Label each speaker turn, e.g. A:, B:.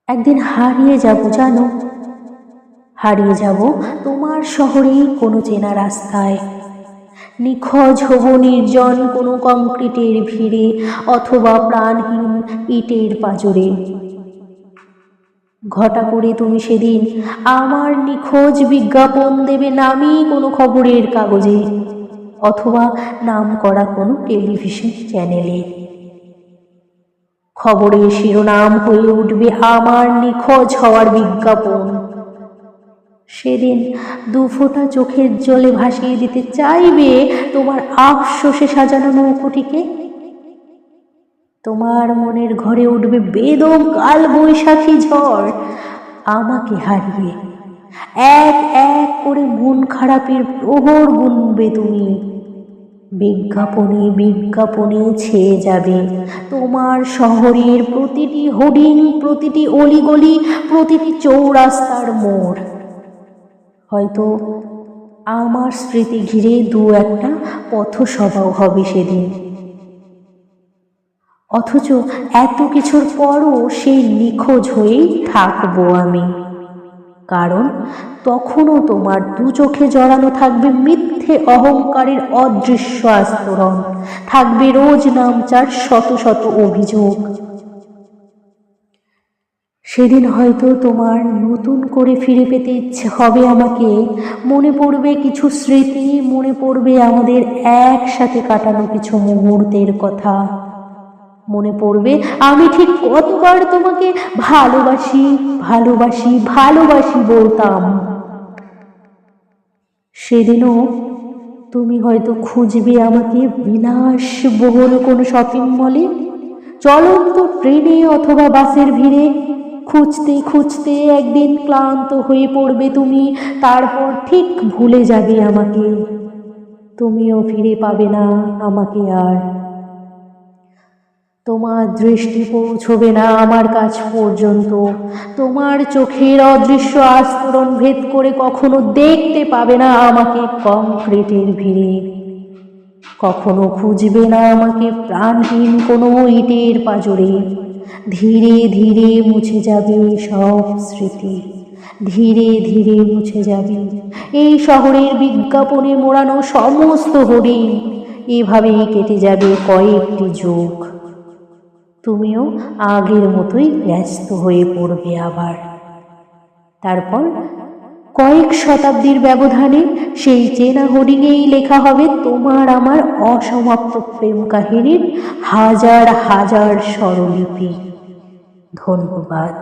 A: একদিন হারিয়ে যাব জানো, হারিয়ে যাব তোমার শহরেই কোনো চেনা রাস্তায়, নিখোঁজ হব নির্জন কোনো কংক্রিটের ভিড়ে অথবা প্রাণহীন ইটের পাঁজরে। ঘটা করে তুমি সেদিন আমার নিখোঁজ বিজ্ঞাপন দেবে নামি কোনো খবরের কাগজে অথবা নাম করা কোনো টেলিভিশন চ্যানেলে। খবরের শিরোনাম হয়ে উঠবে আমার নিখোঁজ হওয়ার বিজ্ঞাপন। সেদিন দুফোঁটা চোখের জলে ভাসিয়ে দিতে চাইবে তোমার আফসোসে সাজানো নৌকোটিকে। তোমার মনের ঘরে উঠবে বেদম কাল বৈশাখী ঝড় আমাকে হারিয়ে। এক এক করে মন খারাপের প্রহর গুনবে তুমি। বিজ্ঞাপনে বিজ্ঞাপনে ছেয়ে যাবে তোমার শহরের প্রতিটি হোর্ডিং, প্রতিটি অলিগলি, প্রতিটি চৌরাস্তার মোড়। হয়তো আমার স্মৃতি ঘিরে দু একটা পথসভাও হবে সেদিন। অথচ এত কিছুর পরও সেই নিখোঁজ হয়েই থাকবো আমি, কারণ তখনও তোমার দু চোখে জড়ানো থাকবে মিথ্যে অহংকারের অদৃশ্য আস্তরণ, থাকবে রোজ নামচার শত শত অভিযোগ। সেদিন হয়তো তোমার নতুন করে ফিরে পেতে ইচ্ছে হবে আমাকে। মনে পড়বে কিছু স্মৃতি, মনে পড়বে আমাদের একসাথে কাটানো কিছু মুহূর্তের কথা। মনে পড়বে আমি ঠিক কতবার তোমাকে ভালোবাসি ভালোবাসি ভালোবাসি বলতাম। সেদিনও তুমি হয়তো খুঁজবে আমাকে বিলাসবহুল কোনো শপিং মলে, চলন্ত ট্রেনে অথবা বাসের ভিড়ে। খুঁজতে খুঁজতে একদিন ক্লান্ত হয়ে পড়বে তুমি, তারপর ঠিক ভুলে যাবে আমাকে। তুমিও ফিরে পাবে না আমাকে আর। তোমার দৃষ্টি পৌঁছবে না আমার কাছ পর্যন্ত, তোমার চোখের অদৃশ্য আস্তরণ ভেদ করে কখনো দেখতে পাবে না আমাকে কংক্রিটের ভিড়ে। কখনো খুঁজবে না আমাকে প্রাণহীন কোনো ইটের পাঁজরে। ধীরে ধীরে মুছে যাবে সব স্মৃতি, ধীরে ধীরে মুছে যাবে এই শহরের বিজ্ঞাপনে মোড়ানো সমস্ত হোর্ডিং। এভাবেই কেটে যাবে কয়েকটি যুগ। তুমিও আগের মতোই ব্যস্ত হয়ে পড়বে আবার। তারপর কয়েক শতাব্দীর ব্যবধানে সেই চেনা হোর্ডিংয়েই লেখা হবে তোমার আমার অসমাপ্ত প্রেম কাহিনীর হাজার হাজার স্বরলিপি। ধন্যবাদ।